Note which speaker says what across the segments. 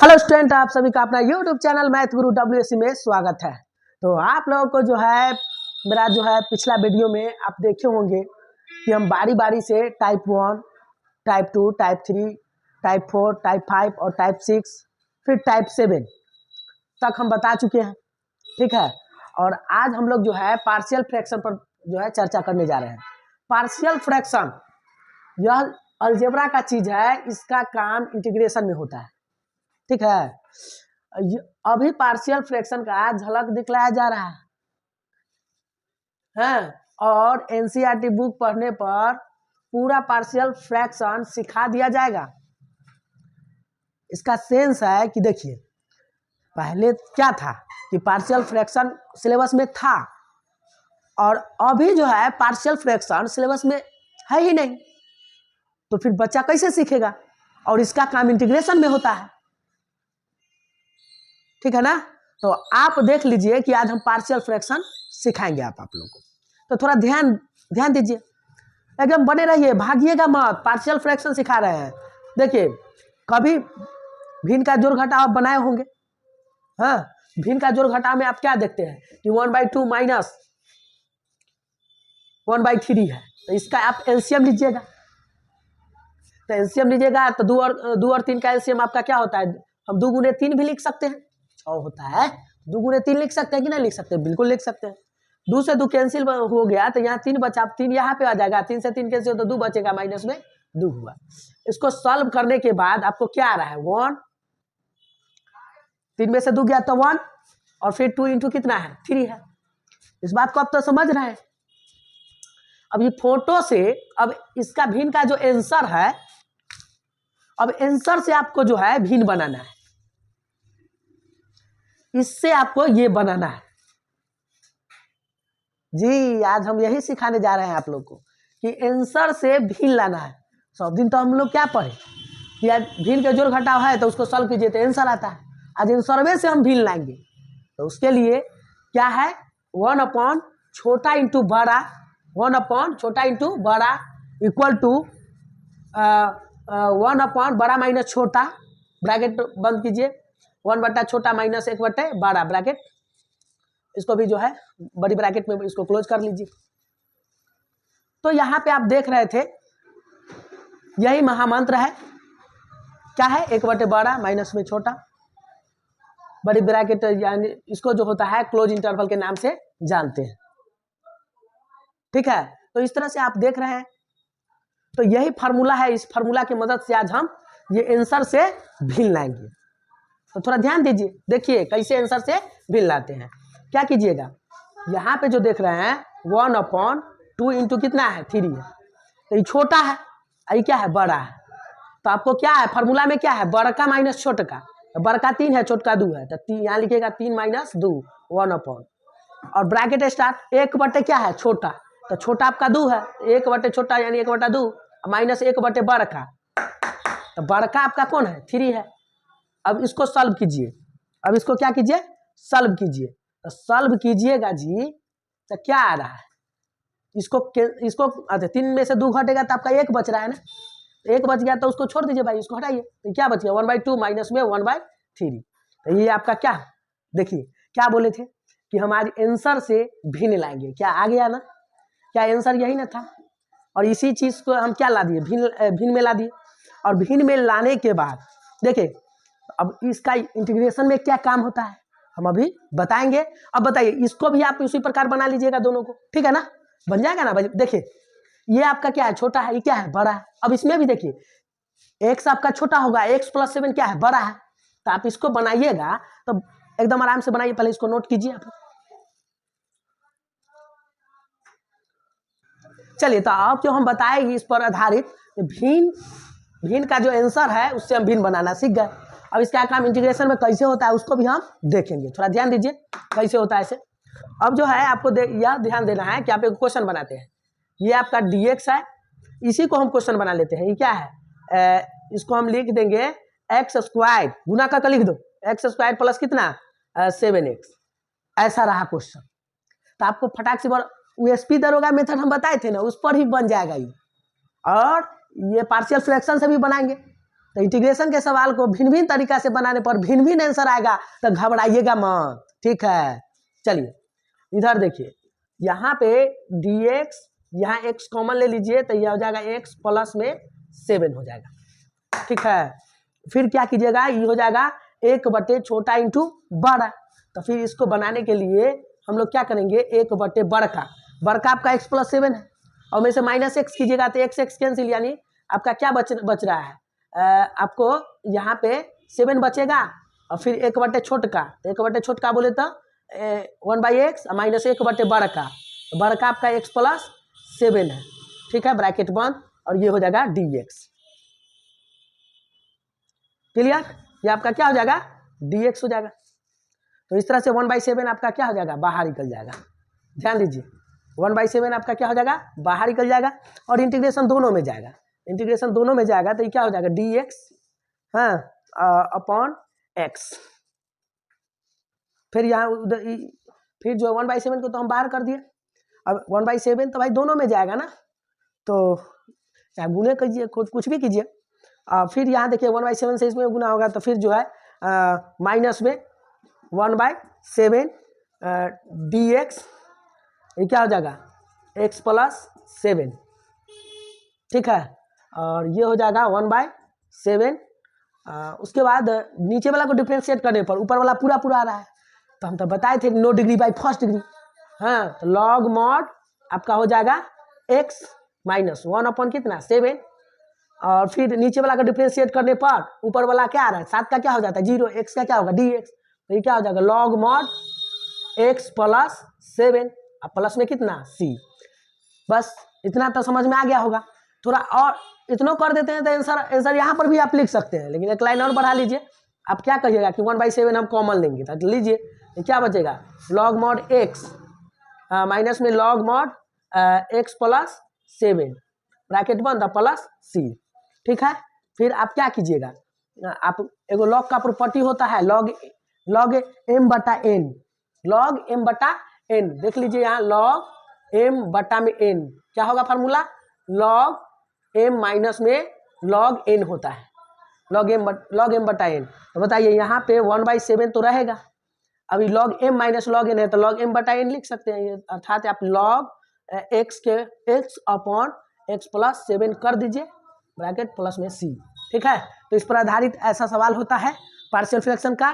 Speaker 1: Hello student, आप सभी का अपना यूट्यूब चैनल मैथ गुरु WSC में स्वागत है। तो आप लोगों को जो है मेरा जो है पिछला वीडियो में आप देखे होंगे कि हम बारी बारी से type 1, type 2, type 3, type 4, type 5 और टाइप 6 फिर टाइप 7 तक हम बता चुके हैं। ठीक है, और आज हम लोग जो है पार्शियल फ्रैक्शन पर जो है चर्चा करने जा रहे हैं। पार्शियल फ्रैक्शन यह अलजेब्रा का चीज है, इसका काम इंटीग्रेशन में होता है। ठीक है, अभी पार्शियल फ्रैक्शन का झलक दिखलाया जा रहा है और एनसीईआरटी बुक पढ़ने पर पूरा पार्शियल फ्रैक्शन सिखा दिया जाएगा। इसका सेंस है कि देखिए पहले क्या था कि पार्शियल फ्रैक्शन सिलेबस में था और अभी जो है पार्शियल फ्रैक्शन सिलेबस में है ही नहीं, तो फिर बच्चा कैसे सीखेगा? और इसका काम इंटीग्रेशन में होता है। ठीक है ना? तो आप देख लीजिए कि आज हम पार्शियल फ्रैक्शन सिखाएंगे आप लोगों को, तो थोड़ा ध्यान दीजिए, एकदम बने रहिए, भागिएगा मत। पार्शियल फ्रैक्शन सिखा रहे हैं। देखिए कभी भिन्न का जोड़ घटाव आप बनाए होंगे। हाँ, भिन्न का जोड़ घटाव में आप क्या देखते हैं कि 1/2 माइनस 1/3 है, तो इसका आप एलसीएम लीजिएगा। तो एलसीएम लीजिएगा तो 2 और 3 का एलसीएम आपका क्या होता है? हम 2 गुने 3 भी लिख सकते हैं, 6 होता है। 2 गुने 3 लिख सकते हैं कि नहीं लिख सकते? बिल्कुल लिख सकते हैं। 2 से 2 कैंसिल हो गया तो यहाँ 3 बचा, 3 यहाँ पे आ जाएगा। 3 से 3 कैंसिल तो 2 बचेगा, माइनस में 2 हुआ। इसको सॉल्व करने के बाद आपको क्या आ रहा है? 1, 3 में से 2 गया तो 1 और फिर 2 इंटू कितना है? 3 है। इस बात को आप तो समझ रहे हैं। अब ये फोटो से अब इसका भिन्न का जो आंसर है, अब आंसर से आपको जो है भिन्न बनाना है, इससे आपको ये बनाना है। जी, आज हम यही सिखाने जा रहे हैं आप लोग को कि आंसर से भिन्न लाना है। सब दिन तो हम लोग क्या पढ़े कि आज भिन्न के जोड़ घटाव है तो उसको सॉल्व कीजिए तो आंसर आता है। आज आंसर में से हम भिन्न लाएंगे, तो उसके लिए क्या है? 1 अपॉन छोटा इंटू बड़ा, 1 अपॉन छोटा इंटू बड़ा इक्वल टू 1 अपॉन बड़ा माइनस छोटा, ब्रैकेट बंद कीजिए, 1 बटा छोटा माइनस 1 बटे बड़ा, ब्रैकेट इसको भी जो है बड़ी ब्रैकेट में इसको क्लोज कर लीजिए। तो यहाँ पे आप देख रहे थे यही महामंत्र है। क्या है? 1 बटे बड़ा माइनस में छोटा, बड़ी ब्रैकेट, यानी इसको जो होता है क्लोज इंटरवल के नाम से जानते हैं। ठीक है, तो इस तरह से आप देख रहे हैं। तो यही फार्मूला है, इस फार्मूला की मदद से आज हम ये आंसर से भिन्न लाएंगे। तो थोड़ा ध्यान दीजिए, देखिए कैसे आंसर से भिन्न लाते हैं। क्या कीजिएगा, यहाँ पे जो देख रहे हैं 1 अपॉन 2 इंटू कितना है? 3 है। तो ये छोटा है, ये क्या है? बड़ा है। तो आपको क्या है फार्मूला में? क्या है? बड़का माइनस छोटका। तो बड़का 3 है, छोटका 2 है, तो यहाँ लिखिएगा 3 माइनस 2, 1 अपॉन, और ब्रैकेट स्टार्ट 1 बटे क्या है? छोटा, तो छोटा आपका 2 है, 1 बटे छोटा यानी 1 बटा 2 माइनस 1 बटे बड़का, तो बड़का आपका कौन है? 3 है। अब इसको सॉल्व कीजिए, अब इसको क्या कीजिए? सॉल्व कीजिए। तो सॉल्व कीजिएगा जी, तो क्या आ रहा है? इसको अच्छा 3 में से 2 घटेगा तो आपका 1 बच रहा है ना, 1 बच गया तो उसको छोड़ दीजिए भाई, इसको हटाइए, तो क्या बच गया? 1/2 माइनस में 1/3। तो ये आपका क्या? देखिए क्या बोले थे कि हम आज आंसर से भिन्न लाएंगे। क्या आ गया ना? क्या आंसर यही ना था? और इसी चीज को हम क्या ला दिए? भिन्न में ला दिए। और भिन्न में लाने के बाद देखिए अब इसका इंटीग्रेशन में क्या काम होता है हम अभी बताएंगे। अब बताइए, इसको भी आप उसी प्रकार बना लीजिएगा दोनों को, ठीक है ना? बन जाएगा ना? देखिए ये आपका क्या है? छोटा है, ये क्या है? बड़ा है। अब इसमें भी देखिए x आपका छोटा होगा, x + 7 क्या है? बड़ा है। तो आप इसको बनाइएगा तो एकदम आराम से बनाइए। पहले इसको नोट कीजिए आप। चलिए, तो अब जो हम बताएंगे इस पर आधारित भिन्न का जो आंसर है उससे हम भिन्न बनाना सीख गए। अब इसका काम इंटीग्रेशन में कैसे होता है उसको भी हम देखेंगे। थोड़ा ध्यान दीजिए कैसे होता है ऐसे। अब जो है आपको यह ध्यान देना है कि आप एक क्वेश्चन बनाते हैं, ये आपका dx है, इसी को हम क्वेश्चन बना लेते हैं। ये क्या है? इसको हम लिख देंगे x² गुना का लिख दो, x² प्लस कितना? 7x। ऐसा रहा क्वेश्चन। तो आपको फटाक से यूएसपी दरोगा मेथड हम बताए थे ना, उस पर ही बन जाएगा ये। और ये पार्शियल फ्रैक्शन से भी बनाएंगे। तो इंटीग्रेशन के सवाल को भिन्न भिन्न तरीका से बनाने पर भिन्न भिन्न आंसर आएगा, तो घबराइएगा मत, ठीक है। चलिए इधर देखिए, यहाँ पे dx, यहाँ x कॉमन ले लीजिए तो यह हो जाएगा x प्लस में 7 हो जाएगा, ठीक है। फिर क्या कीजिएगा, ये हो जाएगा 1 बटे छोटा इंटू बड़ा। तो फिर इसको बनाने के लिए हम लोग क्या करेंगे, 1 बटे बड़का, बड़का आपका x प्लस 7 है और में से माइनस x कीजिएगा तो x कैंसिल, यानी आपका क्या बच रहा है, आपको यहाँ पे 7 बचेगा और फिर 1 बटे छोटका, तो 1 बटे छोटका बोले तो 1/x माइनस 1 बटे बड़का, तो बड़का आपका x प्लस 7 है, ठीक है, ब्रैकेट बंद, और ये हो जाएगा dx। क्लियर, ये आपका क्या हो जाएगा, dx हो जाएगा। तो इस तरह से 1/7 आपका क्या हो जाएगा, बाहर निकल जाएगा। ध्यान दीजिए, 1/7 आपका क्या हो जाएगा, बाहर निकल जाएगा, और इंटीग्रेशन दोनों में जाएगा, इंटीग्रेशन दोनों में जाएगा तो ये क्या हो जाएगा, dx हाँ अपॉन x। फिर यहाँ फिर जो 1/7 को तो हम बाहर कर दिए, अब 1/7 तो भाई दोनों में जाएगा ना, तो चाहे गुने कीजिए, कुछ भी कीजिए। फिर यहाँ देखिए 1/7 से इसमें गुना होगा तो फिर जो है माइनस में 1/7 dx, ये क्या हो जाएगा, x प्लस 7, ठीक है, और ये हो जाएगा 1/7। उसके बाद नीचे वाला को डिफ्रेंशिएट करने पर ऊपर वाला पूरा पूरा आ रहा है, तो हम तो बताए थे no degree by first degree, हाँ, तो लॉग मॉड आपका हो जाएगा x माइनस 1 अपॉन कितना 7, और फिर नीचे वाला का डिफ्रेंशिएट करने पर ऊपर वाला क्या आ रहा है, 7 का क्या हो जाता है 0, x का क्या होगा dx, तो ये क्या हो जाएगा लॉग मॉड x प्लस 7, अब प्लस में कितना c। बस इतना तो समझ में आ गया होगा। थोड़ा और इतना कर देते हैं तो आंसर यहाँ पर भी आप लिख सकते हैं, लेकिन एक लाइन और बढ़ा लीजिए। आप क्या कहिएगा कि 1/7 हम कॉमन लेंगे, तो लीजिए क्या बचेगा, लॉग मॉड x माइनस में log mod x plus 7, bracket बंद प्लस c, ठीक है। फिर आप क्या कीजिएगा, आप एगो लॉग का प्रॉपर्टी होता है लॉग m बटा n, लॉग m बटा n, देख लीजिए यहाँ लॉग m बटा में n क्या होगा फार्मूला, लॉग m माइनस में लॉग n होता है, लॉग m बटा n। तो बताइए यहाँ पे 1/7 तो रहेगा, अभी log m minus log n है तो लॉग m बटा n लिख सकते हैं, अर्थात आप log x upon x plus 7 कर दीजिए, ब्रैकेट प्लस में c, ठीक है। तो इस पर आधारित ऐसा सवाल होता है पार्शियल फ्रैक्शन का,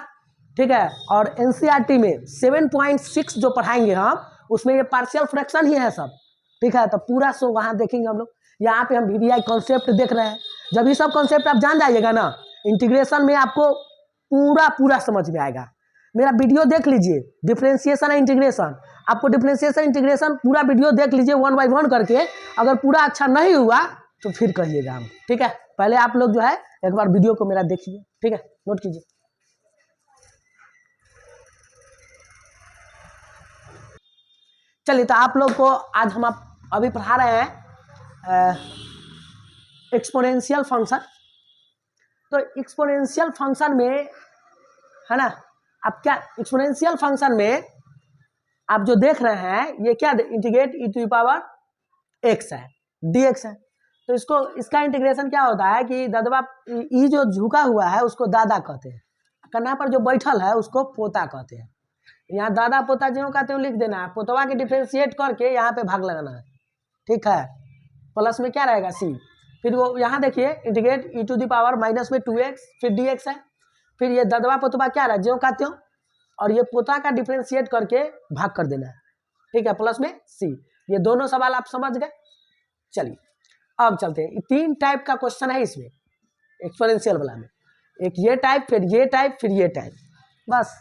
Speaker 1: ठीक है। और एनसीईआरटी में 7.6 जो पढ़ाएंगे हम, उसमें ये पार्शियल फ्रैक्शन ही है सब, ठीक है। तो पूरा सो वहाँ देखेंगे हम लोग। यहाँ पे हम वीवीआई कॉन्सेप्ट देख रहे हैं, जब ये सब कॉन्सेप्ट आप जान जाइएगा ना, इंटीग्रेशन में आपको पूरा समझ में आएगा। मेरा वीडियो देख लीजिए, डिफरेंशिएशन इंटीग्रेशन, आपको डिफरेंशिएशन इंटीग्रेशन पूरा वीडियो देख लीजिए 1 by 1 करके, अगर पूरा अच्छा नहीं हुआ तो फिर कहिएगा हम, ठीक है। पहले आप लोग जो है एक बार वीडियो को मेरा देखिए, ठीक है, नोट कीजिए। चलिए, तो आप लोग को आज हम अभी पढ़ा रहे हैं एक्सपोनेंशियल फंक्शन। तो एक्सपोनेंशियल फंक्शन में है ना, आप क्या एक्सपोनेंशियल फंक्शन में आप जो देख रहे हैं ये क्या integrate E to the power X है, dx है। तो इसका इंटीग्रेशन क्या होता है कि दादा ई जो झुका हुआ है उसको दादा कहते हैं, कन्हा पर जो बैठल है उसको पोता कहते हैं। यहाँ दादा पोता जो कहते हैं लिख देना है, पोतवा के डिफ्रेंशिएट करके यहाँ पे भाग लगाना है, ठीक है। प्लस में क्या रहेगा c, फिर वो यहाँ देखिए integrate E to the power minus में 2x, फिर dx है, फिर ये ददवा पोतवा क्या रहा है ज्यों का त्यों, और ये पोता का डिफ्रेंशिएट करके भाग कर देना है, ठीक है, प्लस में c। ये दोनों सवाल आप समझ गए। चलिए अब चलते हैं, 3 टाइप का क्वेश्चन है इसमें एक्सपोनेंशियल वाला में, एक ये टाइप, फिर ये टाइप, फिर ये टाइप, बस।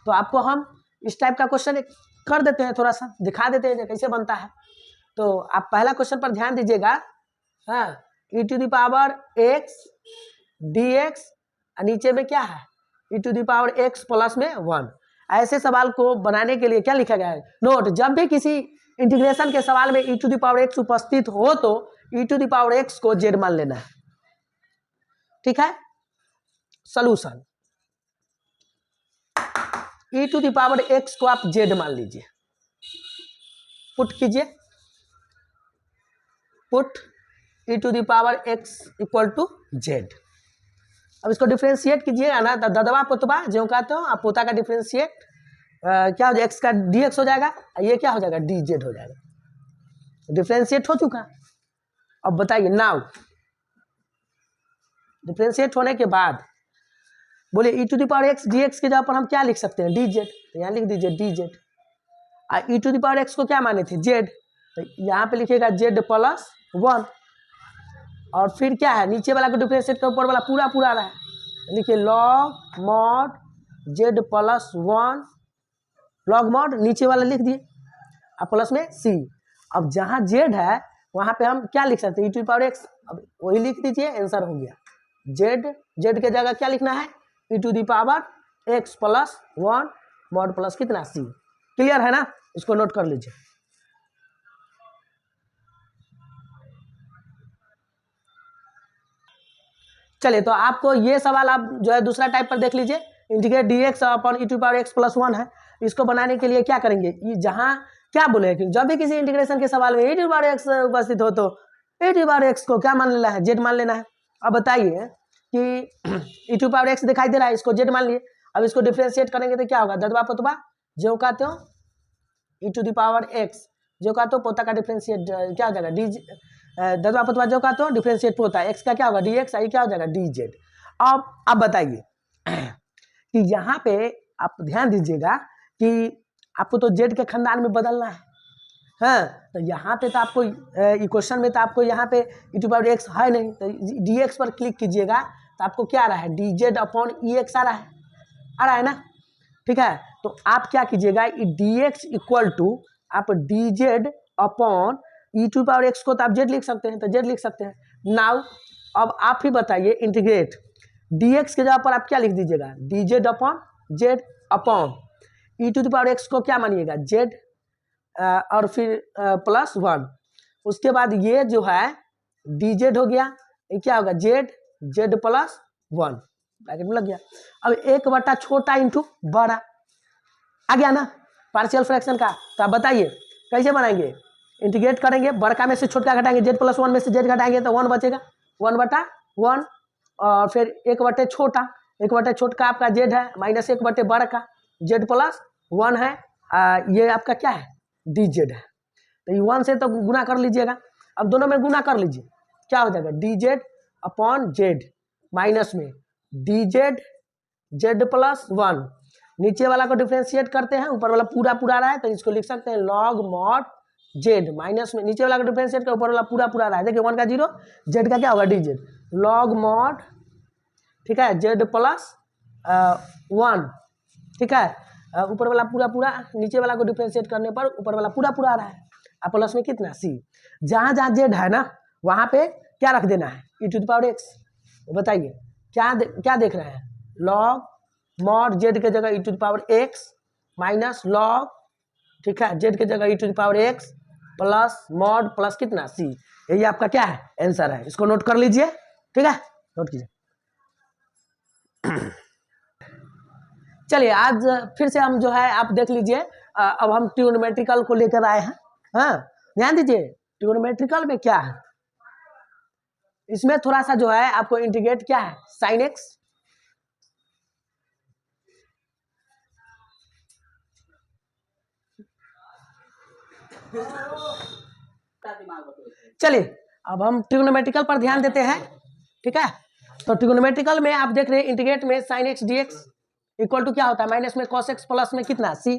Speaker 1: तो आपको हम इस टाइप का क्वेश्चन कर देते हैं, थोड़ा सा दिखा देते हैं कैसे बनता है। तो आप पहला क्वेश्चन पर ध्यान दीजिएगा, हाँ, e to the power x dx, नीचे में क्या है e to the power x plus में 1। ऐसे सवाल को बनाने के लिए क्या लिखा गया है, नोट, जब भी किसी इंटीग्रेशन के सवाल में E to the power x उपस्थित हो तो E to the power x को z मान लेना है, ठीक है। Solution, E to the power x को आप z मान लीजिए, पुट कीजिए, put E to the power x equal to z, अब इसको डिफ्रेंशिएट कीजिएगा ना, तो ददवा पोतवा जो कहते हो आप, पोता का डिफ्रेंशिएट क्या हो जाएगा, एक्स का डी एक्स हो जाएगा, ये क्या हो जाएगा, डी जेड हो जाएगा, डिफ्रेंशिएट हो चुका। अब बताइए नाउ, डिफ्रेंशिएट होने के बाद बोले e to the power x D x के जगह पर हम क्या लिख सकते हैं, डी जेड, तो यहाँ लिख दीजिए D Z. E to the power X को क्या माने थे, जेड, तो यहाँ पे लिखिएगा जेड प्लस 1, और फिर क्या है, नीचे वाला को डिफ्रेंशिएट कर, ऊपर वाला पूरा पूरा रहा है, लिखिए log mod Z plus 1, log mod नीचे वाला लिख दिए, अब प्लस में सी। अब जहाँ जेड है वहाँ पे हम क्या लिख सकते हैं, ई टू द पावर एक्स, अब वही लिख दीजिए, आंसर हो गया जेड। जेड के जगह क्या लिखना है, e to the power x plus 1 mod plus कितना, सी। क्लियर है ना, इसको नोट कर लीजिए। चलिए, तो आपको ये सवाल आप जो है दूसरा टाइप पर देख लीजिए, integrate D X upon E to power x plus 1 है। इसको बनाने के लिए क्या करेंगे, ये जहाँ क्या बोले कि जब भी किसी इंटीग्रेशन के सवाल में ई टू पावर एक्स उपस्थित हो तो ई टू पावर एक्स को क्या मान लेना है, जेड मान लेना है। अब बताइए कि ई टू पावर एक्स दिखाई दे रहा है, इसको जेड मान लिए। अब इसको डिफ्रेंशिएट करेंगे तो क्या होगा, ददवा पोतवा जो कहते हो ई टू द पावर एक्स, जो कहते हो पोता का डिफ्रेंशिएट क्या हो जाएगा, डी, ददवा पोतवा जो कहते हो डिफ्रेंशिएट पोता, एक्स का क्या होगा, डी एक्स, आई क्या हो जाएगा, डी जेड। अब बताइए कि यहाँ पे आप ध्यान दीजिएगा कि आपको तो जेड के खानदान में बदलना है, हाँ, तो यहाँ पे तो आपको इक्वेशन में तो आपको यहाँ पे ई टू पावर एक्स है नहीं, तो डी एक्स पर क्लिक कीजिएगा तो आपको क्या आ रहा है, D Z upon E X आ रहा है ना, ठीक है। तो आप क्या कीजिएगा, डी एक्स इक्वल टू आप D Z upon E to power X को तो आप जेड लिख सकते हैं, तो जेड लिख सकते हैं। नाउ अब आप ही बताइए, इंटीग्रेट डी एक्स के जगह पर आप क्या लिख दीजिएगा, D Z upon Z upon E to the power X को क्या मानिएगा, जेड, और फिर प्लस 1, उसके बाद ये जो है डी जेड हो गया, ये क्या होगा, जेड, जेड प्लस 1 ब्रैकेट में लग गया। अब 1 छोटा इंटू बड़ा आ गया ना, पार्शियल फ्रैक्शन का। तो आप बताइए कैसे बनाएंगे, इंटीग्रेट करेंगे, बड़का में से छोटका घटाएंगे, जेड प्लस 1 में से जेड घटाएंगे तो 1 बचेगा, 1/1, और फिर 1 छोटा, 1 छोटका आपका जेड है, माइनस 1 बड़का जेड प्लस 1 है, ये आपका क्या है, डी जेड है। तो ये 1 से तो गुना कर लीजिएगा, अब दोनों में गुना कर लीजिए, क्या हो जाएगा, D Z upon Z minus में डी जेड, जेड प्लस 1, नीचे वाला को डिफ्रेंशिएट करते हैं, ऊपर वाला पूरा पूरा रहा है तो इसको लिख सकते हैं लॉग मॉड जेड, माइनस में नीचे वाला को डिफ्रेंशिएट कर, ऊपर वाला पूरा पूरा रहा है, देखिए 1 का 0, जेड का क्या होगा, डी जेड, लॉग मॉड, ठीक है, जेड प्लस 1, ठीक है, ऊपर वाला पूरा पूरा, नीचे वाला को डिफ्रेंशिएट करने पर ऊपर वाला पूरा पूरा आ रहा है, और प्लस में कितना, सी। जहाँ जहाँ जेड है ना वहाँ पे क्या रख देना है, e to the power x. बताइए क्या देख रहे हैं, लॉग मॉड जेड के जगह e to the power x minus log, ठीक है, जेड के जगह e to the power x plus mod plus कितना, सी। यही आपका क्या है, आंसर है। इसको नोट कर लीजिए, ठीक है, नोट कीजिए। चलिए आज फिर से हम जो है आप देख लीजिए, अब हम ट्रिग्नोमेट्रिकल को लेकर आए हैं, हाँ, ध्यान दीजिए ट्रिग्नोमेट्रिकल में क्या है, इसमें थोड़ा सा जो है आपको इंटीग्रेट क्या है, साइन एक्स, चलिए अब हम ट्रिग्नोमेट्रिकल पर ध्यान देते हैं, ठीक है। तो ट्रिग्नोमेट्रिकल में आप देख रहे हैं इंटीग्रेट में sine X D x equal to क्या होता है, माइनस में कॉस एक्स प्लस में कितना, C.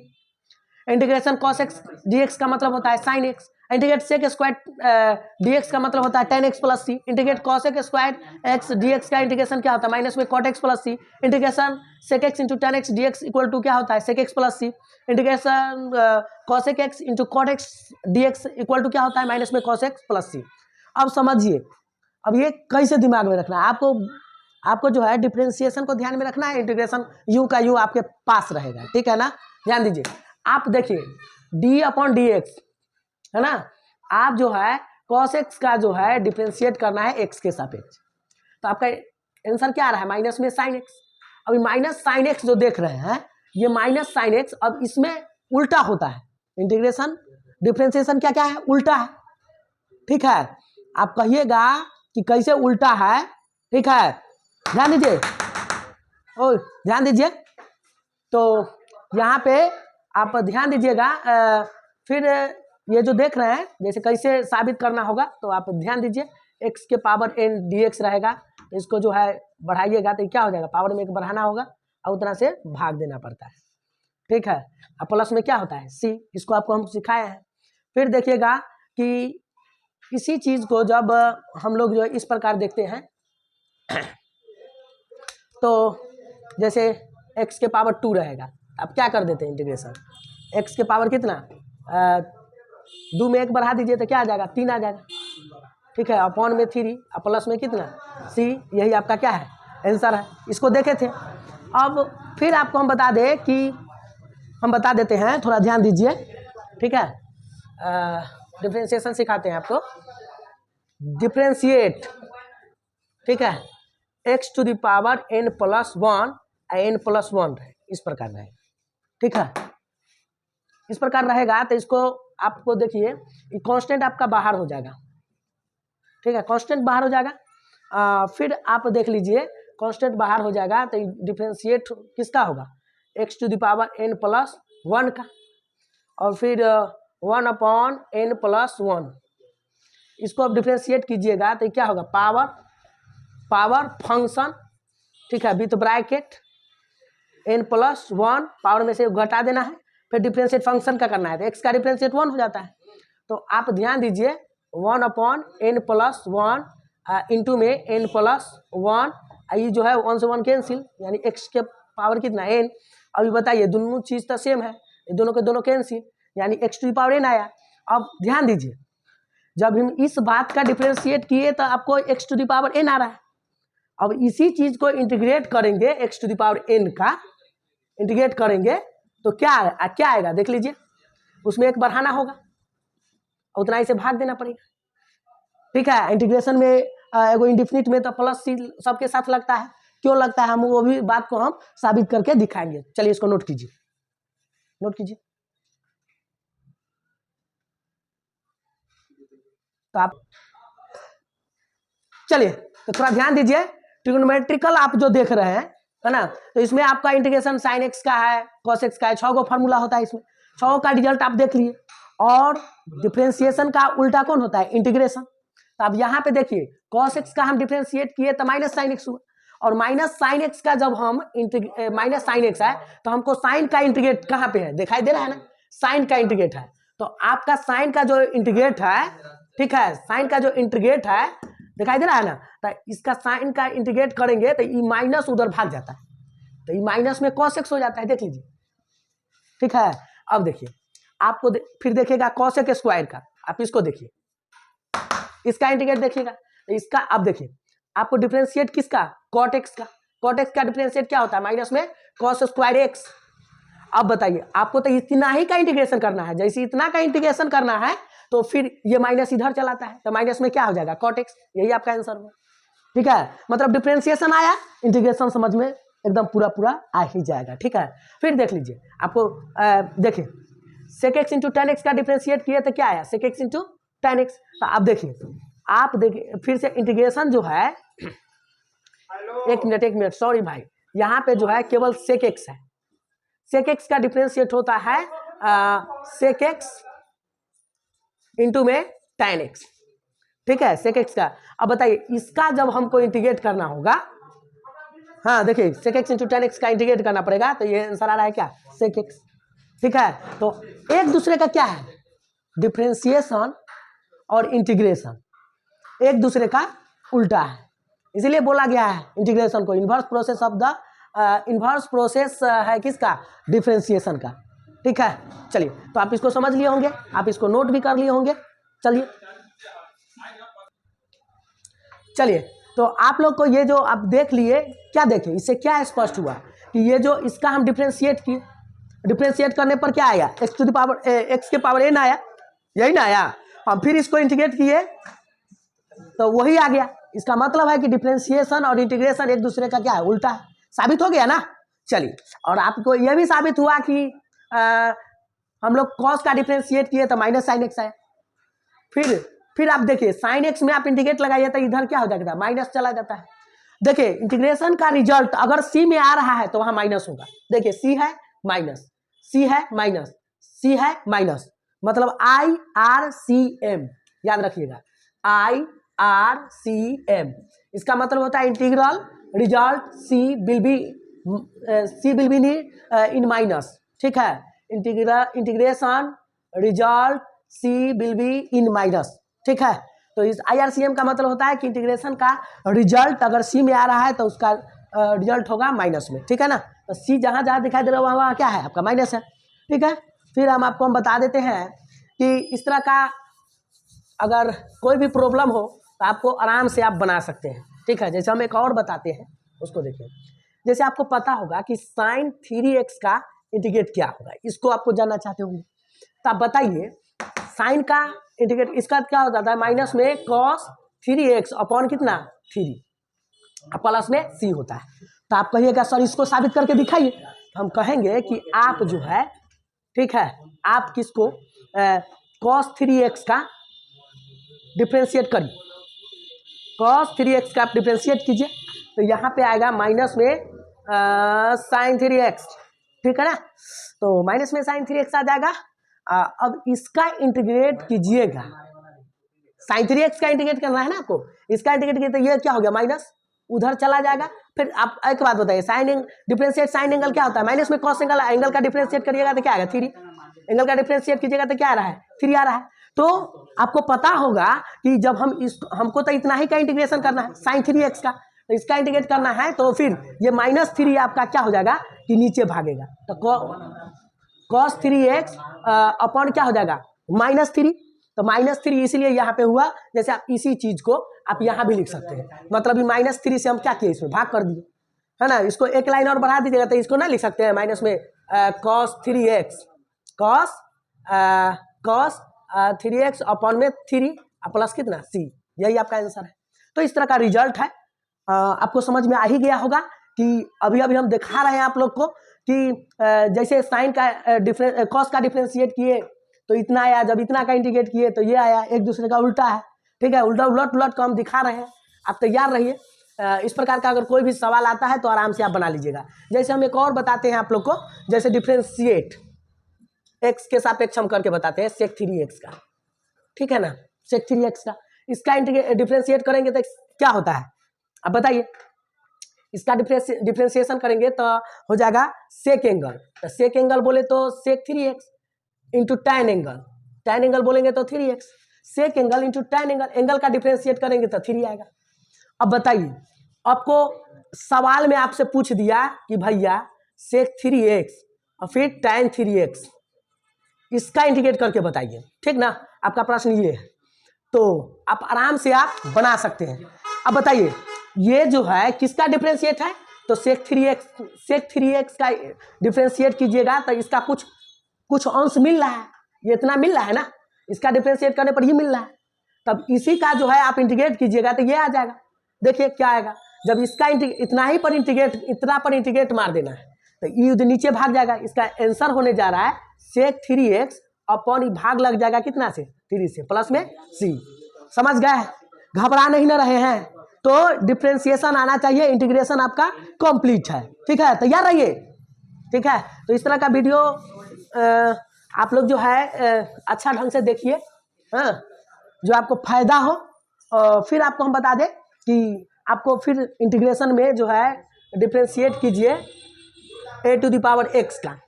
Speaker 1: Integration cos x D x का मतलब होता है sine x, integrate sec square d x का मतलब होता है tan x plus C, integrate cos x square x D x का इंटीग्रेशन क्या होता है, माइनस में cot x plus C, integration sec x into tan x D x equal to क्या होता है, sec x plus C, integration cosec x into cot x D x equal to क्या होता है, माइनस में कॉस एक्स प्लस सी। अब समझिए, अब ये कैसे दिमाग में रखना है आपको जो है डिफ्रेंशिएशन को ध्यान में रखना है, इंटीग्रेशन यू का यू आपके पास रहेगा, ठीक है ना। ध्यान दीजिए, आप देखिए डी अपॉन डी एक्स है ना, आप जो है कॉस एक्स का जो है डिफ्रेंशिएट करना है एक्स के सापेक्ष, तो आपका आंसर क्या आ रहा है, माइनस में साइन एक्स। अभी माइनस साइन एक्स जो देख रहे हैं, ये माइनस साइन एक्स अब इसमें उल्टा होता है, इंटीग्रेशन डिफ्रेंशिएशन क्या क्या है, उल्टा है, ठीक है। आप कहिएगा कि कैसे उल्टा है, ठीक है। ध्यान दीजिए, ओ ध्यान दीजिए। तो यहाँ पे आप ध्यान दीजिएगा। फिर ये जो देख रहे हैं जैसे कैसे साबित करना होगा, तो आप ध्यान दीजिए। x के पावर n dx रहेगा, तो इसको जो है बढ़ाइएगा तो क्या हो जाएगा, पावर में एक बढ़ाना होगा और उतना से भाग देना पड़ता है, ठीक है। अब प्लस में क्या होता है c, इसको आपको हम सिखाए हैं। फिर देखिएगा कि इसी चीज को जब हम लोग जो इस प्रकार देखते हैं तो जैसे x के पावर 2 रहेगा, अब क्या कर देते हैं इंटीग्रेशन, x के पावर कितना 2 में 1 बढ़ा दीजिए तो क्या आ जाएगा 3 आ जाएगा, ठीक है। अपॉन में 3 और प्लस में कितना c, यही आपका क्या है आंसर है। इसको देखे थे। अब फिर आपको हम बता दें कि हम बता देते हैं, थोड़ा ध्यान दीजिए, ठीक है। डिफरेंशिएशन सिखाते हैं आपको, डिफरेंशिएट, ठीक है। x to the power n plus 1 n plus 1 इस प्रकार रहेगा, ठीक है। इस प्रकार रहेगा तो इसको आपको देखिए कांस्टेंट आपका बाहर हो जाएगा, ठीक है, कांस्टेंट बाहर हो जाएगा। फिर आप देख लीजिए कांस्टेंट बाहर हो जाएगा तो डिफरेंशिएट किसका होगा, x to the power n plus 1 का, और फिर 1 अपॉन n प्लस 1, इसको आप डिफरेंशिएट कीजिएगा तो क्या होगा पावर फंक्शन, ठीक है, with bracket n plus 1, power में से घटा देना है, फिर डिफरेंशिएट फंक्शन का करना है तो x का डिफरेंशिएट 1 हो जाता है। तो आप ध्यान दीजिए 1 अपॉन n प्लस 1 इंटू में n प्लस 1, ये जो है 1 से 1 कैंसिल, यानी x के पावर कितना n। अभी बताइए दोनों चीज़ तो सेम है, ये दोनों के दोनों कैंसिल, यानी x to the power n आया। अब ध्यान दीजिए जब हम इस बात का डिफरेंशिएट किए तो आपको x to the power n आ रहा है। अब इसी चीज को इंटीग्रेट करेंगे, x to the power n का इंटीग्रेट करेंगे तो क्या आएगा देख लीजिए, उसमें एक बढ़ाना होगा, उतना ही से भाग देना पड़ेगा, ठीक है। इंटीग्रेशन में एगो इंडिफिनिट में तो प्लस सी सबके साथ लगता है, क्यों लगता है हम वो भी बात को हम साबित करके दिखाएंगे। चलिए इसको नोट कीजिए, नोट कीजिए। तो आप चलिए तो थोड़ा ध्यान दीजिए, ट्रिग्नोमेट्रिकल आप जो देख रहे हैं है ना, तो इसमें आपका इंटीग्रेशन साइन एक्स का है, कॉस एक्स का है, 6 गो फार्मूला होता है इसमें, 6 का रिजल्ट आप देख लिए। और डिफरेंशिएशन का उल्टा कौन होता है, इंटीग्रेशन। तो अब यहाँ पे देखिए कॉस एक्स का हम डिफरेंशिएट किए तो माइनस साइन एक्स हुआ, और माइनस साइन एक्स का जब हम माइनस साइन एक्स है तो हमको साइन का इंटीग्रेट कहाँ पे है, दिखाई दे रहा है ना, साइन का इंटीग्रेट है। तो आपका साइन का जो इंटीग्रेट है, ठीक है, साइन का जो इंटीग्रेट है दिखाई दे रहा है ना, तो इसका साइन का इंटीग्रेट करेंगे तो ये माइनस उधर भाग जाता है, तो ये माइनस में cos x हो जाता है, देख लीजिए, ठीक है। अब देखिए आपको फिर देखिएगा cos x स्क्वायर का, आप इसको देखिए, इसका इंटीग्रेट देखिएगा, तो इसका अब देखिए आपको डिफरेंशिएट किसका, cot x का, cot x का डिफरेंशिएट क्या होता है, माइनस में cos स्क्वायर x। अब बताइए आपको तो इतना ही का इंटीग्रेशन करना है, जैसे इतना का इंटीग्रेशन करना है तो फिर ये माइनस इधर चलाता है तो माइनस में क्या हो जाएगा cot x, यही आपका आंसर हुआ, ठीक है। मतलब डिफरेंशिएशन आया, इंटीग्रेशन समझ में एकदम पूरा आ ही जाएगा, ठीक है। फिर देख लीजिए आपको देखिए sec x into tan x का डिफरेंशिएट किए तो क्या आया, sec x into tan x. तो आप देखिए फिर से इंटीग्रेशन जो है, एक मिनट सॉरी भाई, यहाँ पे जो है केवल sec x है, sec x का डिफरेंशिएट होता है sec x इंटू में tan x, ठीक है, sec x का। अब बताइए इसका जब हमको इंटीग्रेट करना होगा, हाँ देखिए sec x into tan x का इंटीग्रेट करना पड़ेगा, तो ये आंसर आ रहा है क्या, sec x, ठीक है। तो एक दूसरे का क्या है, डिफरेंशिएशन और इंटीग्रेशन एक दूसरे का उल्टा है, इसीलिए बोला गया है इंटीग्रेशन को inverse process of the inverse process है किसका, डिफरेंशिएशन का, ठीक है। चलिए तो आप इसको समझ लिए होंगे, आप इसको नोट भी कर लिए होंगे। चलिए तो आप लोग को ये जो आप देख लिए, क्या देखे, इससे क्या स्पष्ट हुआ कि ये जो इसका हम डिफरेंशिएट किए, डिफरेंशिएट करने पर क्या आया, x to the power x के पावर n आया, यही ना आया। हम फिर इसको इंटीग्रेट किए तो वही आ गया, इसका मतलब है कि डिफरेंशिएशन और इंटीग्रेशन एक दूसरे का क्या है, उल्टा है, साबित हो गया ना। चलिए और आपको यह भी साबित हुआ कि हम लोग cos का डिफरेंशिएट किए तो माइनस साइन एक्स आया। फिर आप देखिए साइन एक्स में आप इंटीग्रेट लगाइए तो इधर क्या हो जाएगा, माइनस चला जाता है। देखिए इंटीग्रेशन का रिजल्ट अगर सी में आ रहा है तो वहां माइनस होगा। देखिए सी है माइनस, सी है माइनस, सी है माइनस, मतलब आई आर सी एम, याद रखिएगा आई आर सी एम। इसका मतलब होता है integral result C will be in minus, ठीक है। Integration result C will be in minus, ठीक है। तो इस IRCM का मतलब होता है कि इंटीग्रेशन का रिजल्ट अगर सी में आ रहा है तो उसका रिजल्ट होगा माइनस में, ठीक है ना। तो सी जहाँ जहाँ दिखाई दे रहा है वहाँ क्या है आपका माइनस है, ठीक है। फिर हम बता देते हैं कि इस तरह का अगर कोई भी प्रॉब्लम हो तो आपको आराम से आप बना सकते हैं, ठीक है। जैसे हम एक और बताते हैं, उसको देखिए। जैसे आपको पता होगा कि साइन 3x का इंटीग्रेट क्या होगा, इसको आपको जानना चाहते होंगे, तो आप बताइए साइन का इंटीग्रेट इसका क्या हो जाता है, माइनस में cos 3x अपॉन कितना 3 प्लस में c होता है। तो आप कहिएगा सर इसको साबित करके दिखाइए। हम कहेंगे कि आप जो है, ठीक है, आप किसको cos 3x का डिफ्रेंशिएट करिए, cos 3x का आप डिफ्रेंशिएट कीजिए तो यहाँ पे आएगा माइनस में साइन 3x, ठीक है ना। तो माइनस में साइन 3x आ जाएगा। अब इसका इंटीग्रेट कीजिएगा, साइन 3x का इंटीग्रेट करना है ना आपको, इसका इंटीग्रेट किया तो ये क्या हो गया माइनस, उधर चला जाएगा। फिर आप एक बात बताइए, साइन डिफरेंशिएट साइन एंगल क्या होता है, माइनस में कॉस एंगल, एंगल का डिफरेंशिएट करिएगा तो क्या आएगा 3, एंगल का डिफरेंशिएट कीजिएगा तो क्या आ रहा है 3 आ रहा है। तो आपको पता होगा कि जब हमको तो इतना ही का इंटीग्रेशन करना है साइन 3x का, तो इसका इंटीग्रेट करना है तो फिर ये -3 आपका क्या हो जाएगा कि नीचे भागेगा, तो cos 3x अपॉन क्या हो जाएगा -3। तो -3 इसलिए यहाँ पे हुआ, जैसे आप इसी चीज को आप यहाँ भी लिख सकते हैं, मतलब ये -3 से हम क्या किए इसमें भाग कर दिए, है ना। इसको एक लाइन और बढ़ा दीजिएगा तो इसको ना लिख सकते हैं माइनस में cos 3x, cos 3x upon में 3 प्लस कितना c, यही आपका आंसर है। तो इस तरह का रिजल्ट है, आपको समझ में आ ही गया होगा कि अभी हम दिखा रहे हैं आप लोग को कि जैसे साइन का कॉस का डिफरेंशिएट किए तो इतना आया, जब इतना का इंटीग्रेट किए तो ये आया, एक दूसरे का उल्टा है, ठीक है। उल्टा उलट को हम दिखा रहे हैं, आप तैयार रहिए। इस प्रकार का अगर कोई भी सवाल आता है तो आराम से आप बना लीजिएगा। जैसे हम एक और बताते हैं आप लोग को, जैसे डिफरेंशिएट एक्स के सापेक्ष हम करके बताते हैं सेक 3x का, ठीक है ना, सेक 3x का। इसका डिफरेंशिएट करेंगे तो क्या होता है अब बताइए, इसका डिफरेंशिएशन करेंगे तो हो जाएगा सेक एंगल, तो सेक एंगल बोले तो sec 3x into tan angle, tan angle बोलेंगे तो 3x, sec angle into tan angle, angle का डिफरेंशिएट करेंगे तो 3 आएगा। अब बताइए, आपको सवाल में आपसे पूछ दिया कि भैया सेक 3x और फिर टैन 3x, इसका इंटीग्रेट करके बताइए, ठीक ना। आपका प्रश्न ये है, तो आप आराम से आप बना सकते हैं। अब बताइए ये जो है किसका डिफरेंशिएट है, तो सेक 3x का डिफरेंशिएट कीजिएगा तो इसका कुछ अंश मिल रहा है, ये इतना मिल रहा है ना, इसका डिफरेंशिएट करने पर ही मिल रहा है, तब इसी का जो है आप इंटीग्रेट कीजिएगा तो ये आ जाएगा। देखिए क्या आएगा, जब इसका इतना ही पर इंटीग्रेट मार देना है तो ये नीचे भाग जाएगा, इसका आंसर होने जा रहा है सेक 3x अपॉन भाग लग जाएगा कितना से 3 से प्लस में c। समझ गए, घबरा नहीं ना रहे हैं, तो डिफरेंशिएशन आना चाहिए, इंटीग्रेशन आपका कंप्लीट है, ठीक है, तैयार रहिए, ठीक है। तो इस तरह का वीडियो आप लोग जो है अच्छा ढंग से देखिए, हाँ, जो आपको फायदा हो। फिर आपको हम बता दें कि आपको फिर इंटीग्रेशन में जो है डिफरेंशिएट कीजिए a⁴x का।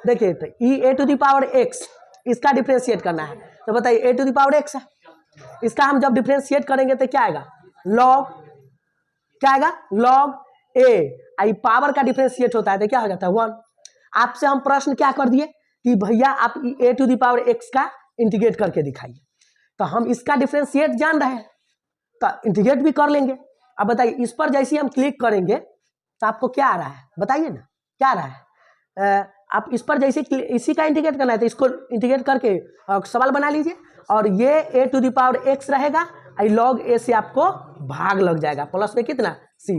Speaker 1: देखिए तो a⁴x इसका डिफरेंशिएट करना है, तो बताइए a⁴x है, इसका हम जब डिफरेंशिएट करेंगे तो क्या आएगा लॉग, क्या आएगा लॉग a, आई पावर का डिफरेंशिएट होता है तो क्या हो जाता है 1। आपसे हम प्रश्न क्या कर दिए कि भैया आप a⁴x का इंटीग्रेट करके दिखाइए, तो हम इसका डिफरेंशिएट जान रहे हैं तो इंटीग्रेट भी कर लेंगे। अब बताइए इस पर जैसे हम क्लिक करेंगे तो आपको क्या आ रहा है बताइए ना, क्या आ रहा है, आप इस पर जैसे इसी का इंटीग्रेट करना है तो इसको इंटीग्रेट करके सवाल बना लीजिए, और ये a⁴x रहेगा, आई लॉग a से आपको भाग लग जाएगा प्लस में कितना c।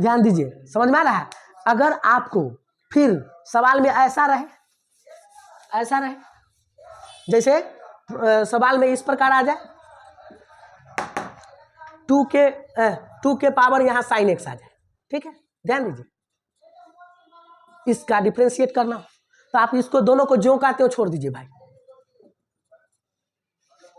Speaker 1: ध्यान दीजिए, समझ में आ रहा है। अगर आपको फिर सवाल में ऐसा रहे जैसे सवाल में इस प्रकार आ जाए 2 के पावर यहाँ साइन एक्स आ जाए, ठीक है, ध्यान दीजिए। इसका डिफ्रेंशिएट करना तो आप इसको दोनों को ज्यों का त्यों छोड़ दीजिए भाई,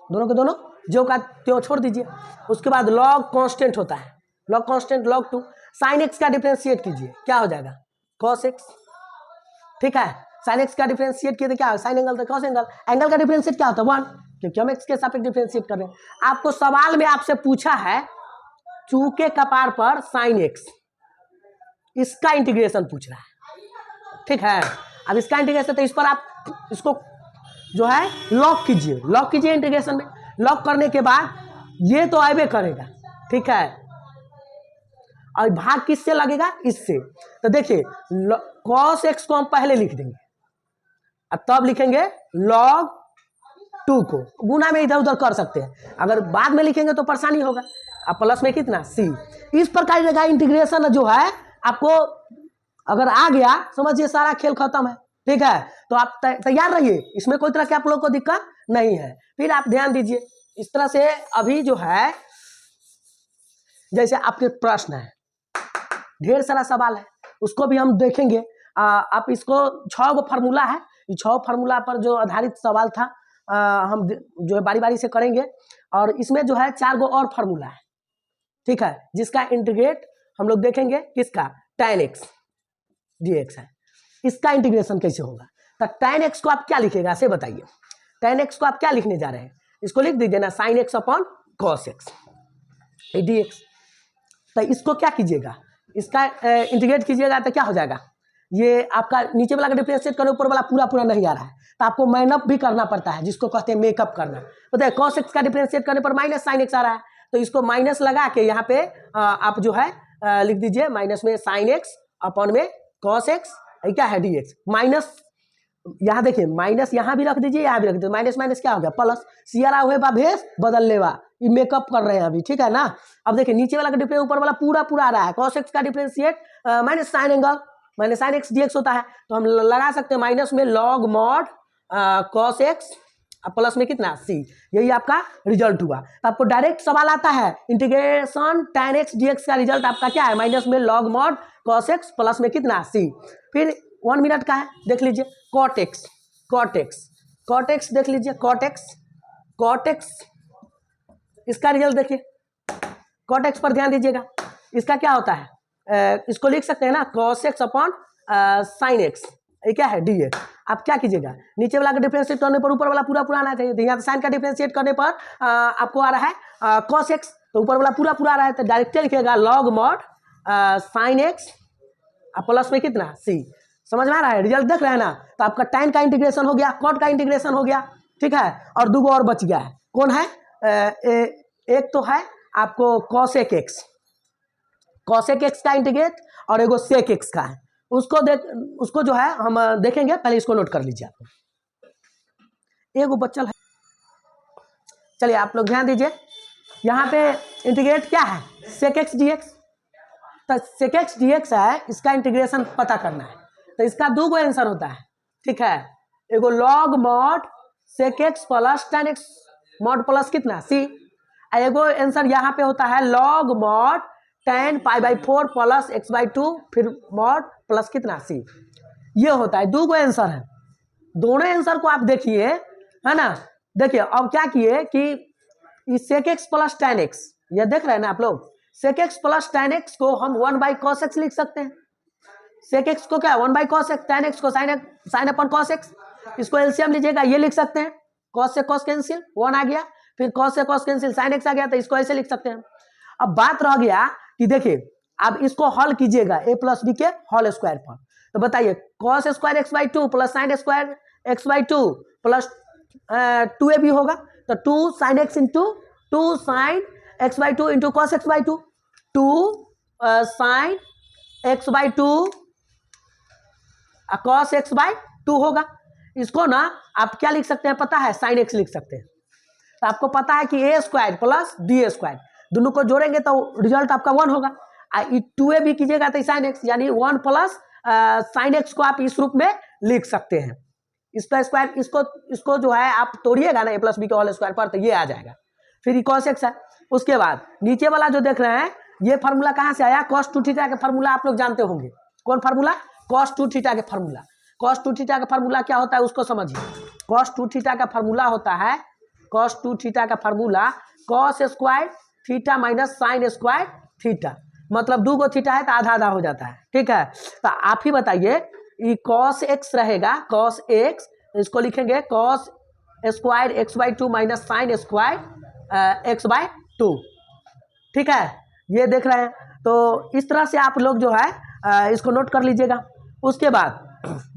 Speaker 1: दोनों के दोनों ज्यों का त्यों छोड़ दीजिए। उसके बाद लॉग कांस्टेंट होता है, log constant log 2, sine x का डिफ्रेंशिएट कीजिए, क्या हो जाएगा cos x, ठीक है। साइन एक्स का डिफ्रेंशिएट किए तो क्या साइन एंगल, तो कॉस एंगल, एंगल का डिफ्रेंशिएट क्या होता है 1, क्योंकि हम एक्स के सापेक्ष डिफ्रेंशिएट कर रहे हैं। आपको सवाल में आपसे पूछा है चूके कपार पर साइन एक्स, इसका इंटीग्रेशन पूछ रहा है, ठीक है। अब इसका इंटीग्रेशन तो इस पर आप इसको जो है लॉक कीजिए, लॉक कीजिए इंटीग्रेशन में। लॉक करने के बाद ये तो आएबे करेगा, ठीक है, और भाग किससे लगेगा, इससे। तो देखिए cos x को हम पहले लिख देंगे और तब लिखेंगे log 2 को, गुना में इधर उधर कर सकते हैं, अगर बाद में लिखेंगे तो परेशानी होगा। अब प्लस में कितना c, इस प्रकार का इंटीग्रेशन जो है आपको अगर आ गया समझिए सारा खेल खत्म है, ठीक है। तो आप तैयार रहिए, इसमें कोई तरह की आप लोग को दिक्कत नहीं है। फिर आप ध्यान दीजिए इस तरह से, अभी जो है जैसे आपके प्रश्न है, ढेर सारा सवाल है, उसको भी हम देखेंगे। आप इसको 6 फार्मूला है, 6 फार्मूला पर जो आधारित सवाल था हम जो है बारी बारी से करेंगे, और इसमें जो है 4 और फार्मूला है, ठीक है, जिसका इंटीग्रेट हम लोग देखेंगे, किसका tan x dx है, इसका इंटीग्रेशन कैसे होगा। तो tan x को आप क्या लिखेगा से बताइए, tan x को आप क्या लिखने जा रहे हैं, इसको लिख दीजिए ना sin x upon cos x dx। तो इसको क्या कीजिएगा, इसका इंटीग्रेट कीजिएगा तो क्या हो जाएगा, ये आपका नीचे वाला का डिफरेंशिएट करने ऊपर वाला पूरा पूरा नहीं आ रहा है, तो आपको माइनअप भी करना पड़ता है, जिसको कहते हैं मेकअप करना। पता है cos x का डिफरेंशिएट करने पर माइनस साइन एक्स आ रहा है, तो इसको माइनस लगा के यहाँ पे आप जो है लिख दीजिए माइनस में साइन एक्स अपॉन में cos x, क्या है dx। माइनस यहाँ देखिए, माइनस यहाँ भी रख दीजिए, यहाँ भी रख दीजिए, माइनस माइनस क्या हो गया प्लस, सियारा हुए बा भेस बदल लेवा, ये मेकअप कर रहे हैं अभी, ठीक है ना। अब देखिए नीचे वाला का डिफरेंस ऊपर वाला पूरा पूरा आ रहा है, cos x का differentiate minus sign angle minus sine x dx होता है, तो हम लगा सकते हैं माइनस में log mod cos x plus में कितना c, यही आपका रिजल्ट हुआ। तो आपको डायरेक्ट सवाल आता है इंटीग्रेशन tan x dx का रिजल्ट आपका क्या है, माइनस में log mod cos x plus में कितना c। फिर 1 मिनट का है, देख लीजिए cot x, cot x देख लीजिए cot x इसका रिजल्ट देखिए, cot x पर ध्यान दीजिएगा, इसका क्या होता है, इसको लिख सकते हैं ना cos x upon sine x, ये क्या है dx। आप क्या कीजिएगा, नीचे वाला का डिफरेंशिएट करने पर ऊपर वाला पूरा पूरा आना चाहिए, यहाँ साइन का डिफरेंशिएट करने पर आपको आ रहा है cos x, तो ऊपर वाला पूरा पूरा आ रहा है, तो डायरेक्ट लिखिएगा log mod sine x plus में कितना c। समझ में आ रहा है, रिजल्ट देख रहे हैं ना। तो आपका tan का इंटीग्रेशन हो गया, cot का इंटीग्रेशन हो गया, ठीक है, और 2 और बच गया है, कौन है, एक तो है आपको cosec x का इंटीग्रेट, और एगो sec x का है, उसको जो है हम देखेंगे, पहले इसको नोट कर लीजिए आप, एगो बच्चल है। चलिए आप लोग ध्यान दीजिए, यहाँ पे इंटीग्रेट क्या है sec x dx, तो sec x dx है, इसका इंटीग्रेशन पता करना है, तो इसका 2 आंसर होता है, ठीक है, एगो log mod sec x plus tan x mod plus कितना c, एगो आंसर यहाँ पे होता है log mod tan π/4 plus x/2 फिर mod प्लस कितना c, ये होता है। 2 आंसर है, दोनों आंसर को आप देखिए, है ना। देखिए अब क्या किए कि sec x plus tan x, ये देख रहे हैं ना आप लोग, sec x plus tan x को हम 1/cos x लिख सकते हैं, sec x को क्या 1/cos x, tan x को sin अपन cos x, इसको एलसीएम लीजिएगा, ये लिख सकते हैं, cos से cos कैंसिल 1 आ गया, फिर cos से cos कैंसिल sin x आ गया, तो इसको ऐसे लिख सकते हैं। अब बात रह गया कि देखिए अब इसको हल कीजिएगा a प्लस बी के होल स्क्वायर पर, तो बताइए cos square x/2 plus sin square x/2 plus 2ab होगा, तो 2 sin x into 2 sin x/2 into cos x/2, 2 sin x/2 cos x/2 होगा। इसको ना आप क्या लिख सकते हैं पता है, sin x लिख सकते हैं। तो आपको पता है कि a square plus b square, दोनों को जोड़ेंगे तो रिजल्ट आपका 1 होगा, 2ab कीजिएगा तो sin x, यानी 1 प्लस sin x को आप इस रूप में लिख सकते हैं। इसका स्क्वायर, इसको जो है आप तोड़िएगा ना a प्लस बी के होल स्क्वायर पर, तो ये आ जाएगा। फिर cos x है, उसके बाद नीचे वाला जो देख रहे हैं ये फार्मूला कहाँ से आया, cos 2 थीटा का फार्मूला आप लोग जानते होंगे। कौन फार्मूला, cos 2 थीटा का फार्मूला। cos 2 थीटा का फार्मूला क्या होता है उसको समझिए। cos 2 थीटा का फार्मूला होता है, cos 2 थीटा का formula cos square theta minus sine square theta, मतलब 2 गो थीटा है तो आधा आधा हो जाता है, ठीक है। तो आप ही बताइए, ये cos x रहेगा, cos x, इसको लिखेंगे cos square x/2 minus sine square x/2, ठीक है। ये देख रहे हैं, तो इस तरह से आप लोग जो है इसको नोट कर लीजिएगा। उसके बाद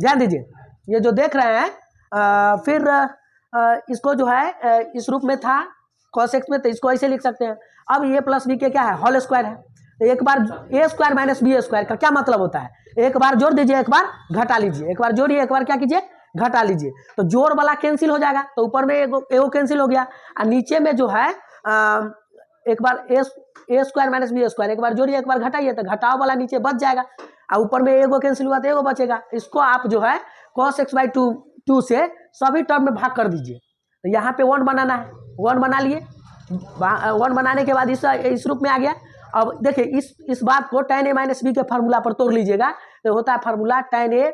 Speaker 1: ध्यान दीजिए, ये जो देख रहे हैं फिर इसको जो है इस रूप में था cos x में, तो इसको ऐसे लिख सकते हैं। अब ये प्लस बी के क्या है, होल स्क्वायर है, तो एक बार ए स्क्वायर माइनस बी स्क्वायर का क्या मतलब होता है, एक बार जोड़ दीजिए एक बार घटा लीजिए, एक बार जोड़िए एक बार क्या कीजिए घटा लीजिए, तो जोड़ वाला कैंसिल हो जाएगा, तो ऊपर में एगो कैंसिल हो गया, और नीचे में जो है एक बार ए स्क्वायर माइनस बी स्क्वायर, एक बार जोड़िए एक बार घटाइए, तो घटाव वाला नीचे बच जाएगा, और ऊपर में एगो कैंसिल हुआ तो एगो बचेगा। इसको आप जो है cos x/2 से सभी टर्म में भाग कर दीजिए, तो यहाँ पे 1 बनाना है, 1 बना लिए, 1 बनाने के बाद इस रूप में आ गया। अब देखिए इस बात को tan a माइनस बी के फार्मूला पर तोड़ लीजिएगा, तो होता है formula tan a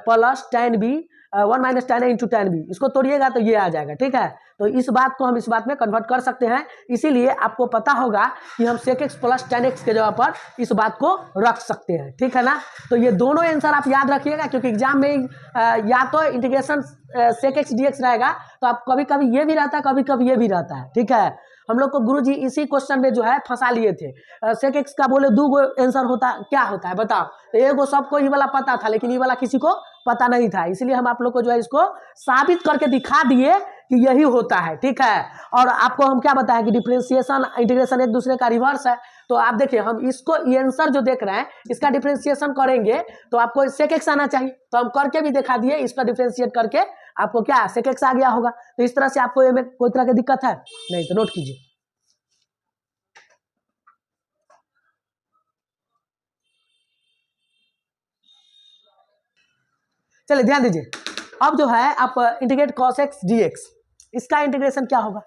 Speaker 1: plus tan b 1 minus tan a into tan b, इसको तोड़िएगा तो ये आ जाएगा, ठीक है। तो इस बात को हम इस बात में कन्वर्ट कर सकते हैं, इसीलिए आपको पता होगा कि हम sec x plus tan x के जगह पर इस बात को रख सकते हैं, ठीक है ना। तो ये दोनों आंसर आप याद रखिएगा, क्योंकि एग्जाम में या तो इंटीग्रेशन sec x dx रहेगा, तो आप कभी कभी ये भी रहता है कभी कभी ये भी रहता है, ठीक है। हम लोग को गुरुजी इसी क्वेश्चन में जो है फंसा लिए थे। sec x का बोले 2 गो आंसर होता क्या होता है बताओ, तो एगो सबको ये वाला पता था, लेकिन ये वाला किसी को पता नहीं था, इसलिए हम आप लोग को जो है इसको साबित करके दिखा दिए कि यही होता है, ठीक है। और आपको हम क्या बताएं कि डिफरेंशिएशन इंटीग्रेशन एक दूसरे का रिवर्स है, तो आप देखिए हम इसको ये आंसर जो देख रहे हैं इसका डिफरेंशिएशन करेंगे तो आपको sec x आना चाहिए, तो हम करके भी दिखा दिए, इसका डिफरेंशिएट करके आपको क्या sec x आ गया होगा। तो इस तरह से आपको ये में कोई तरह की दिक्कत है नहीं, तो नोट कीजिए। चलिए ध्यान दीजिए, अब जो है आप इंटीग्रेट cos x dx, इसका इंटीग्रेशन क्या होगा,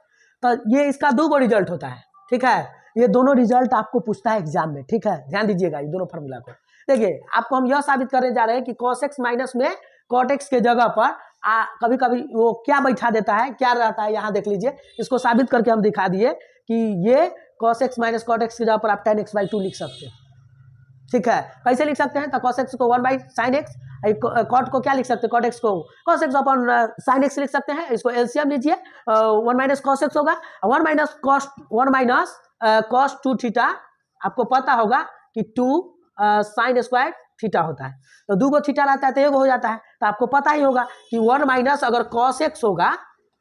Speaker 1: तो ये इसका 2 गो रिजल्ट होता है, ठीक है। ये दोनों रिजल्ट आपको पूछता है एग्जाम में, ठीक है। ध्यान दीजिएगा ये दोनों फार्मूला को। देखिए आपको हम यह साबित करने जा रहे हैं कि cos x माइनस में cot x के जगह पर कभी कभी वो क्या बैठा देता है, क्या रहता है, यहाँ देख लीजिए, इसको साबित करके हम दिखा दिए कि ये cos x minus cot x की जगह पर आप tan x/2 लिख सकते हैं, ठीक है। कैसे लिख सकते हैं, तो cos x को 1 बाई साइन एक्स, कॉट को क्या लिख सकते हैं, कॉट एक्स को cos x अपन साइन एक्स लिख सकते हैं, इसको एलसीएम लीजिए, 1 माइनस cos x होगा, 1 माइनस cos 2 थीटा, आपको पता होगा कि 2 साइन स्क्वायर थीटा होता है, तो 2 गो थीटा रहता है तो एगो हो जाता है, तो आपको पता ही होगा कि 1 माइनस अगर cos x होगा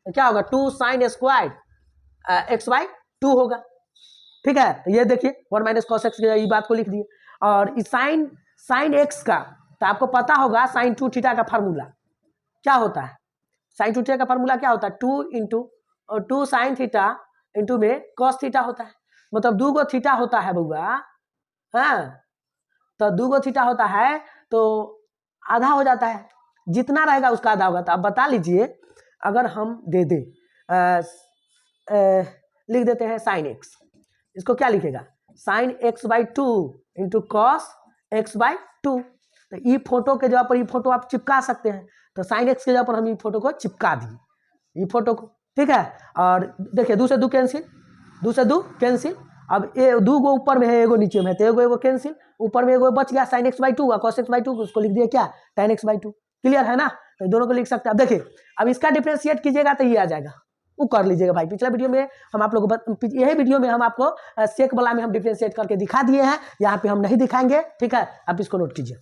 Speaker 1: तो क्या होगा 2 साइन स्क्वायर x/2 होगा, ठीक है। तो ये देखिए 1 माइनस cos x ये बात को लिख दिए, और इस साइन x का, तो आपको पता होगा साइन 2 थीटा का फार्मूला क्या होता है, साइन 2 थीटा का फार्मूला क्या होता है, 2 साइन थीटा इंटू में cos थीटा होता है, मतलब 2 गो थीटा होता है बउआ, हाँ, तो 2 गो थीटा होता है तो आधा हो जाता है, जितना रहेगा उसका आधा होगा। तो आप बता लीजिए, अगर हम दे दे लिख देते हैं साइन x, इसको क्या लिखेगा, sign x/2 into cos x/2, तो ये फोटो के जगह पर ये फोटो आप चिपका सकते हैं, तो साइन x के जगह पर हम ये फोटो को चिपका दिए, ये फोटो को, ठीक है। और देखिए 2 से 2 कैंसिल, 2 से 2 कैंसिल, अब ये 2 गो ऊपर में है एगो नीचे में है, तो एगो कैंसिल, ऊपर में एगो बच गया साइन x/2 और cos x/2, उसको लिख दिया क्या tan x/2, क्लियर है ना। तो दोनों को लिख सकते हैं। अब देखिए अब इसका डिफरेंशिएट कीजिएगा तो ये आ जाएगा, वो कर लीजिएगा भाई। पिछला वीडियो में हम आप लोगों को, यही वीडियो में हम आपको सेक वाला में हम डिफरेंशिएट करके दिखा दिए हैं, यहाँ पे हम नहीं दिखाएंगे, ठीक है। आप इसको नोट कीजिए।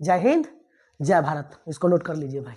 Speaker 1: जय हिंद, जय भारत, इसको नोट कर लीजिए भाई।